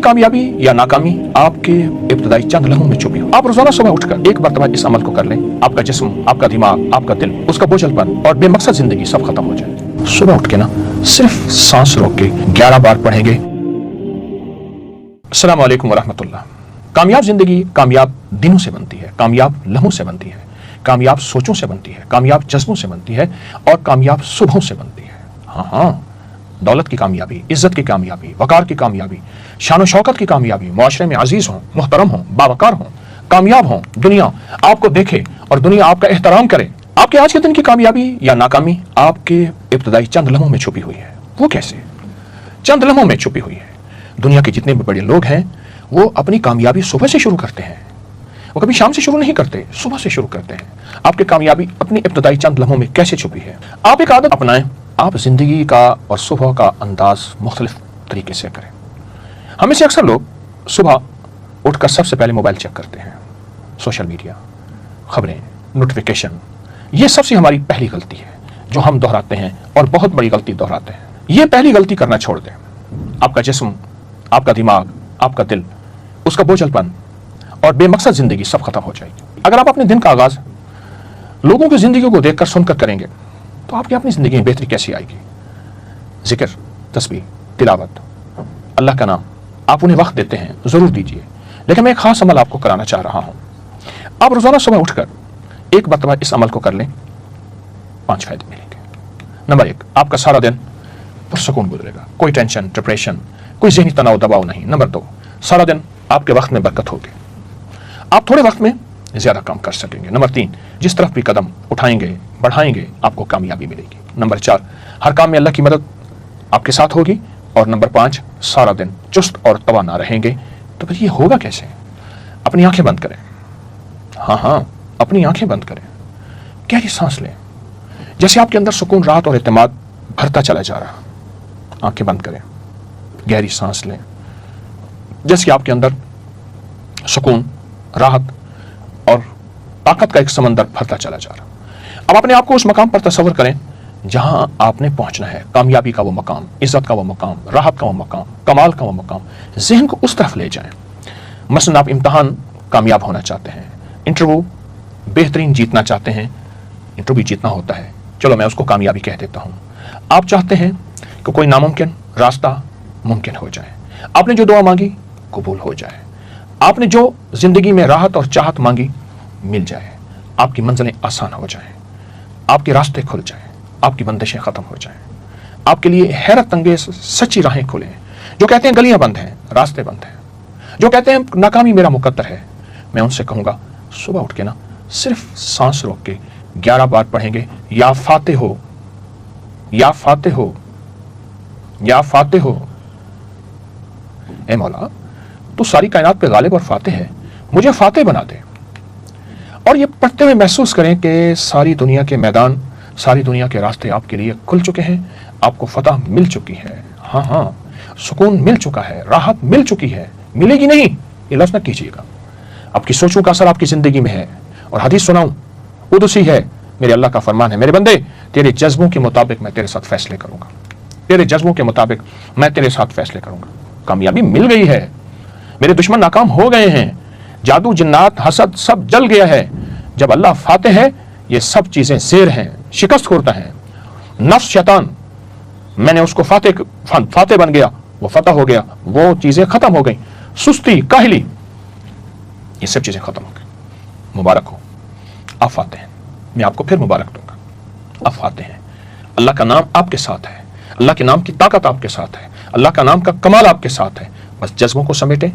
कामयाबी या नाकामी आपके इब्तदाई चंद लम्हों में छुपी हो। आप रोजाना सुबह उठकर एक मरतबा इस अमल को कर लें, आपका जिस्म, आपका दिमाग, आपका दिल, उसका बोझलपन और बेमकसद जिंदगी सब खत्म हो जाए। सुबह उठ के ना सिर्फ सांस रोक के 11 बार पढ़ेंगे अस्सलाम वालेकुम वरहमतुल्लाह। कामयाब जिंदगी कामयाब दिनों से बनती है, कामयाब लम्हों से बनती है, कामयाब सोचों से बनती है, कामयाब जज्बों से बनती है और कामयाब सुबहों से बनती है। हाँ, दौलत की कामयाबी, इज्जत की कामयाबी, वकार की कामयाबी, शान शौकत की कामयाबी, मुआशरे में अजीज हों, मुहतरम हों, बावकार हों, कामयाब हों, दुनिया आपको देखे और दुनिया आपका एहतराम करे। आपके आज के दिन की कामयाबी या नाकामी आपके इब्तदाई चंद लम्हों में छुपी हुई है। वो कैसे? चंद लम्हों में छुपी हुई है। दुनिया के जितने भी बड़े लोग हैं वो अपनी कामयाबी सुबह से शुरू करते हैं, वो कभी शाम से शुरू नहीं करते, सुबह से शुरू करते हैं। आपकी कामयाबी अपनी इब्तदाई चंद लम्हों में कैसे छुपी है? आप एक आदत अपनाएं, आप जिंदगी का और सुबह का अंदाज मुख्तलिफ तरीके से करें। हमें से अक्सर लोग सुबह उठकर सबसे पहले मोबाइल चेक करते हैं, सोशल मीडिया, खबरें, नोटिफिकेशन, ये सबसे हमारी पहली गलती है जो हम दोहराते हैं और बहुत बड़ी गलती दोहराते हैं। ये पहली गलती करना छोड़ दें। आपका जिस्म, आपका दिमाग, आपका दिल, उसका बोझलपन और बेमकसद जिंदगी सब खत्म हो जाएगी। अगर आप अपने दिन का आगाज लोगों की जिंदगी को देखकर सुनकर करेंगे तो आपकी अपनी जिंदगी में बेहतरी कैसी आएगी? जिक्र, तस्बीह, तिलावत, अल्लाह का नाम आप उन्हें वक्त देते हैं, जरूर दीजिए। लेकिन मैं एक खास अमल आपको कराना चाह रहा हूं। आप रोजाना सुबह उठकर एक मरतबा इस अमल को कर लें, 5 फायदे मिलेंगे। नंबर 1, आपका सारा दिन पुरसकून गुजरेगा, कोई टेंशन, डिप्रेशन, कोई ज़हनी तनाव दबाव नहीं। नंबर 2, सारा दिन आपके वक्त में बरकत होगी, आप थोड़े वक्त में ज्यादा काम कर सकेंगे। नंबर 3, जिस तरफ भी कदम उठाएंगे, बढ़ाएंगे, आपको कामयाबी मिलेगी। नंबर 4, हर काम में अल्लाह की मदद आपके साथ होगी। और नंबर 5, सारा दिन चुस्त और तवाना रहेंगे। तो फिर ये होगा कैसे? अपनी आंखें बंद करें। हाँ, अपनी आंखें बंद करें, गहरी सांस लें, जैसे आपके अंदर सुकून, राहत और एतमाद भरता चला जा रहा। आंखें बंद करें, गहरी सांस लें, जैसे आपके अंदर सुकून, राहत और ताकत का एक समंदर भरता चला जा रहा। अब अपने आप को उस मकाम पर तस्वर करें जहां आपने पहुंचना है, कामयाबी का वो मकाम, इज्जत का वो मकाम, राहत का वो मकाम, कमाल का वो मकाम। ज़हन को उस तरफ ले जाएं। मसलन आप इम्तिहान कामयाब होना चाहते हैं, इंटरव्यू बेहतरीन जीतना चाहते हैं। इंटरव्यू जीतना होता है, चलो मैं उसको कामयाबी कह देता हूं। आप चाहते हैं कि कोई नामुमकिन रास्ता मुमकिन हो जाए, आपने जो दुआ मांगी कबूल हो जाए, आपने जो जिंदगी में राहत और चाहत मांगी मिल जाए, आपकी मंजिलें आसान हो जाएं, आपके रास्ते खुल जाएं, आपकी बंदिशें खत्म हो जाएं, आपके लिए हैरत अंगेज सच्ची राहें खुलें। जो कहते हैं गलियां बंद हैं, रास्ते बंद हैं, जो कहते हैं नाकामी मेरा मुकद्दर है, मैं उनसे कहूंगा सुबह उठ के ना सिर्फ सांस रोक के 11 बार पढ़ेंगे, या फातिह हो, या फातिह हो, या फातिह हो। ए मौला, तू सारी कायनात पे गालिब और फातिह है, मुझे फातिह बना दे। और ये पढ़ते हुए महसूस करें कि सारी दुनिया के मैदान, सारी दुनिया के रास्ते आपके लिए खुल चुके हैं, आपको फतह मिल चुकी है। हाँ, सुकून मिल चुका है, राहत मिल चुकी है, मिलेगी नहीं, ये लफ्ज़ न कीजिएगा। आपकी सोचों का असर आपकी जिंदगी में है। और हदीस सुनाऊं, कुदसी है, मेरे अल्लाह का फरमान है, मेरे बंदे तेरे जज्बों के मुताबिक मैं तेरे साथ फैसले करूंगा, तेरे जज्बों के मुताबिक मैं तेरे साथ फैसले करूंगा। कामयाबी मिल गई है, मेरे दुश्मन नाकाम हो गए हैं, जादू, जिन्नात, हसद सब जल गया है। जब अल्लाह फातिह है, ये सब चीजें ज़ेर हैं, शिकस्त होता है। नफ्स, शैतान, मैंने उसको फातिह बन गया, वो फतह हो गया, वो चीजें खत्म हो गई। सुस्ती, काहली, ये सब चीजें खत्म हो गई। मुबारक हो, आप फातिह हैं, मैं आपको फिर मुबारक दूंगा। आप फातिह हैं, अल्लाह का नाम आपके साथ है, अल्लाह के नाम की ताकत आपके साथ है, अल्लाह का नाम का कमाल आपके साथ है। बस जज्बों को समेटें,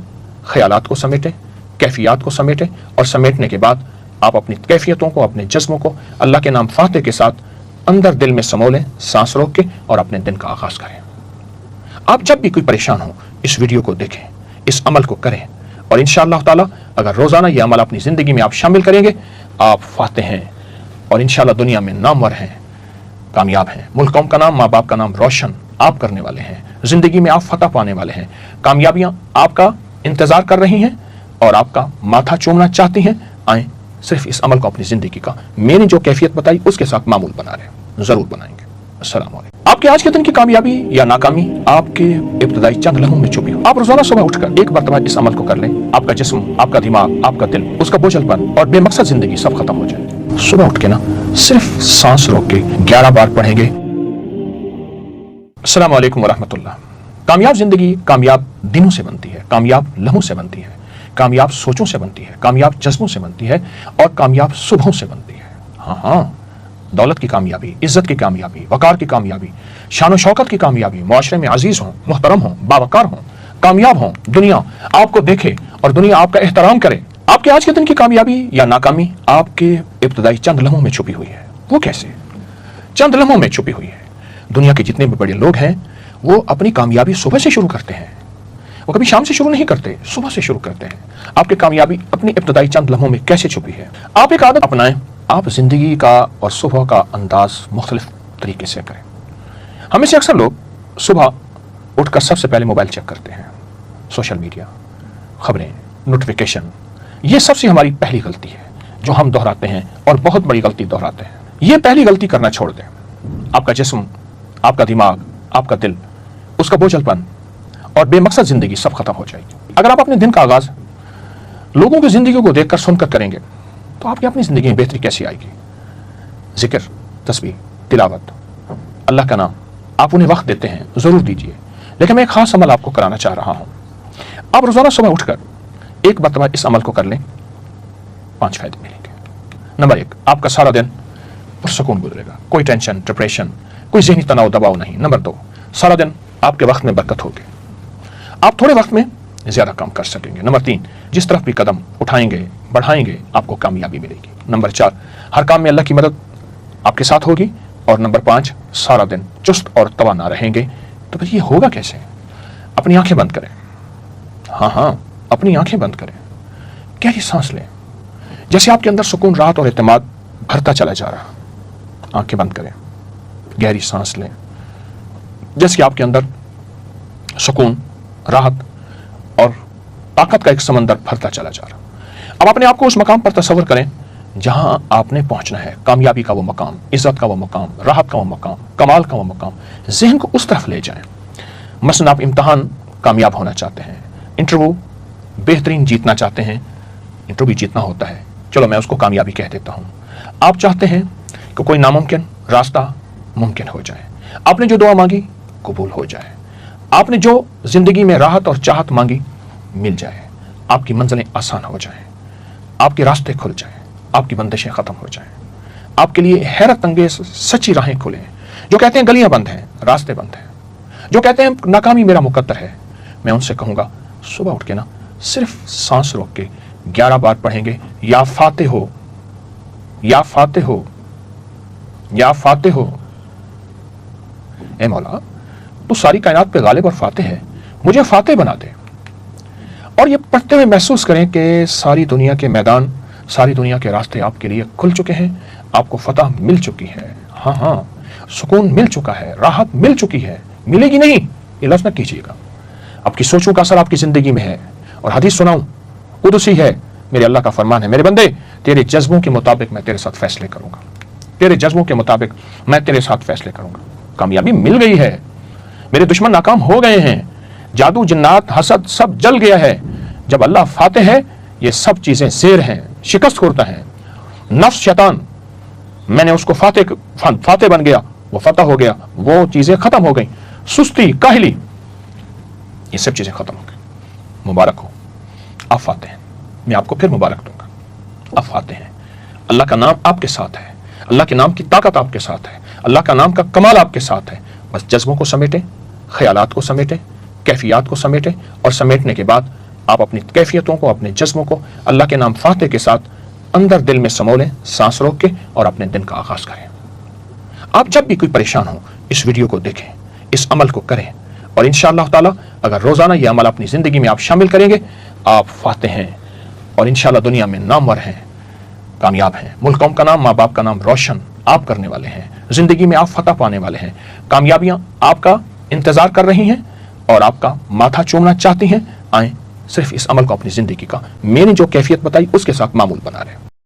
ख्यालात को समेटें, कैफियत को समेटें, और समेटने के बाद आप अपनी कैफियतों को, अपने जज्बों को अल्लाह के नाम फातिह के साथ अंदर दिल में समो लें, सांस रोक के, और अपने दिन का आगाज करें। आप जब भी कोई परेशान हो, इस वीडियो को देखें, इस अमल को करें, और इंशाअल्लाह ताला अगर रोजाना ये अमल अपनी जिंदगी में आप शामिल करेंगे, आप फातिह हैं और इंशाअल्लाह दुनिया में नामवर हैं, कामयाब हैं। मुल्क कौम का नाम, माँ बाप का नाम रोशन आप करने वाले हैं, जिंदगी में आप फतह पाने वाले हैं। कामयाबियां आपका इंतजार कर रही हैं और आपका माथा चूमना चाहती हैं। आए, सिर्फ इस अमल को अपनी जिंदगी का, मैंने जो कैफियत बताई उसके साथ मामूल बना रहे, जरूर बनाएंगे। अस्सलाम वालेकुम। आपके आज के दिन की कामयाबी या नाकामी आपके इब्तदाई चंद लम्हों में छुपी हो। आप रोजाना सुबह उठकर एक मरतबा इस अमल को कर लें, आपका जिस्म, आपका दिमाग, आपका दिल, उसका बोझलपन और बेमकसद जिंदगी सब खत्म हो जाए। सुबह उठ के ना सिर्फ सांस रोक के 11 बार पढ़ेंगे अस्सलाम वालेकुम वरहमतुल्लाह। कामयाब जिंदगी कामयाब दिनों से बनती है, कामयाब लम्हों से बनती है, कामयाब सोचों से बनती है, कामयाब जज्बों से बनती है और कामयाब सुबहों से बनती है। हाँ, दौलत की कामयाबी, इज्जत की कामयाबी, वकार की कामयाबी, शान शौकत की कामयाबी, मुआशरे में अजीज हों, मुहतरम हों, बावकार हों, कामयाब हों, दुनिया आपको देखे और दुनिया आपका एहतराम करे। आपके आज के दिन की कामयाबी या नाकामी आपके इब्तदाई चंद लम्हों में छुपी हुई है। वो कैसे? चंद लम्हों में छुपी हुई है। दुनिया के जितने भी बड़े लोग हैं वो अपनी कामयाबी सुबह से शुरू करते हैं, वो कभी शाम से शुरू नहीं करते, सुबह से शुरू करते हैं। आपकी कामयाबी अपनी इब्तदाई चंद लम्हों में कैसे छुपी है? आप एक आदत अपनाएं, आप जिंदगी का और सुबह का अंदाज मुख्तलिफ तरीके से करें। हमें से अक्सर लोग सुबह उठकर सबसे पहले मोबाइल चेक करते हैं, सोशल मीडिया, खबरें, नोटिफिकेशन, ये सबसे हमारी पहली गलती है जो हम दोहराते हैं और बहुत बड़ी गलती दोहराते हैं। ये पहली गलती करना छोड़ दें। आपका जिस्म, आपका दिमाग, आपका दिल, उसका बोझलपन और बेमकसद जिंदगी सब खत्म हो जाएगी। अगर आप अपने दिन का आगाज लोगों की जिंदगी को देखकर सुनकर करेंगे तो आपकी अपनी जिंदगी में बेहतरी कैसी आएगी? जिक्र, तस्बीह, तिलावत, अल्लाह का नाम, आप उन्हें वक्त देते हैं, जरूर दीजिए। लेकिन मैं एक खास अमल आपको कराना चाह रहा हूं। आप रोजाना सुबह उठकर एक मरतबा इस अमल को कर लें, 5 फायदे मिलेंगे। नंबर 1, आपका सारा दिन पुरसुकून गुजरेगा, कोई टेंशन, डिप्रेशन, कोई ज़हनी तनाव दबाव नहीं। नंबर 2, सारा दिन आपके वक्त में बरकत होगी, आप थोड़े वक्त में ज्यादा काम कर सकेंगे। नंबर 3, जिस तरफ भी कदम उठाएंगे, बढ़ाएंगे, आपको कामयाबी मिलेगी। नंबर 4, हर काम में अल्लाह की मदद आपके साथ होगी। और नंबर 5, सारा दिन चुस्त और तवाना रहेंगे। तो फिर ये होगा कैसे? अपनी आंखें बंद करें। हाँ, अपनी आंखें बंद करें, गहरी सांस लें, जैसे आपके अंदर सुकून, राहत और एतमाद भरता चला जा रहा। आंखें बंद करें, गहरी सांस लें, जैसे आपके अंदर सुकून, राहत और ताकत का एक समंदर भरता चला जा रहा। अब अपने आप को उस मकाम पर तस्वर करें जहां आपने पहुंचना है, कामयाबी का वो मकाम, इज्जत का वो मकाम, राहत का वो मकाम, कमाल का वो मकाम। ज़हन को उस तरफ ले जाएं। मसलन आप इम्तहान कामयाब होना चाहते हैं, इंटरव्यू बेहतरीन जीतना चाहते हैं। इंटरव्यू जीतना होता है, चलो मैं उसको कामयाबी कह देता हूं। आप चाहते हैं कि कोई नामुमकिन रास्ता मुमकिन हो जाए, आपने जो दुआ मांगी कबूल हो जाए, आपने जो जिंदगी में राहत और चाहत मांगी मिल जाए, आपकी मंजिलें आसान हो जाएं, आपके रास्ते खुल जाएं, आपकी बंदिशें खत्म हो जाएं, आपके लिए हैरत अंगेज सच्ची राहें खुलें। जो कहते हैं गलियां बंद हैं, रास्ते बंद हैं, जो कहते हैं नाकामी मेरा मुकद्दर है, मैं उनसे कहूंगा सुबह उठ के ना सिर्फ सांस रोक के 11 बार पढ़ेंगे, या फाते हो, या फाते हो, या फाते हो। ए मौला, तू सारी कायनात पे गालिब और फाते है, मुझे फाते बना दे। और ये पढ़ते हुए महसूस करें कि सारी दुनिया के मैदान, सारी दुनिया के रास्ते आपके लिए खुल चुके हैं, आपको फतह मिल चुकी है। हाँ, सुकून मिल चुका है, राहत मिल चुकी है, मिलेगी नहीं, ये लफ्ज़ न कीजिएगा। आपकी सोचों का असर आपकी जिंदगी में है। और हदीस सुनाऊं, कुदसी है, मेरे अल्लाह का फरमान है, मेरे बंदे तेरे जज्बों के मुताबिक मैं तेरे साथ फैसले करूंगा, तेरे जज्बों के मुताबिक मैं तेरे साथ फैसले करूंगा। कामयाबी मिल गई है, मेरे दुश्मन नाकाम हो गए हैं, जादू, जिन्नात, हसद सब जल गया है। जब अल्लाह फाते है, ये सब चीजें शेर हैं, शिकस्त खुर्दा हैं। नफ्स, शैतान, मैंने उसको फाते बन गया, वो फतह हो गया, वो चीजें खत्म हो गई। सुस्ती, काहली, ये सब चीजें खत्म हो गई। मुबारक हो, आप फाते हैं, मैं आपको फिर मुबारक दूंगा। आप फाते हैं, अल्लाह का नाम आपके साथ है, अल्लाह के नाम की ताकत आपके साथ है, अल्लाह का नाम का कमाल आपके साथ है। बस जज्बों को समेटें, ख्यालात को समेटें, कैफियत को समेटें, और समेटने के बाद आप अपनी कैफियतों को, अपने जज्बों को अल्लाह के नाम फाते के साथ अंदर दिल में समो लें, सांस रोक के, और अपने दिन का आगाज करें। आप जब भी कोई परेशान हो, इस वीडियो को देखें, इस अमल को करें, और इंशाअल्लाह ताला अगर रोजाना ये अमल अपनी जिंदगी में आप शामिल करेंगे, आप फाते हैं और इंशाअल्लाह दुनिया में नामवर हैं, कामयाब हैं। मुल्क कौम का नाम, माँ बाप का नाम रोशन आप करने वाले हैं, जिंदगी में आप फतह पाने वाले हैं। कामयाबियां आपका इंतजार कर रही हैं और आपका माथा चूमना चाहती हैं। आए, सिर्फ इस अमल को अपनी जिंदगी का मैंने जो कैफियत बताई उसके साथ मामूल बना रहे हैं।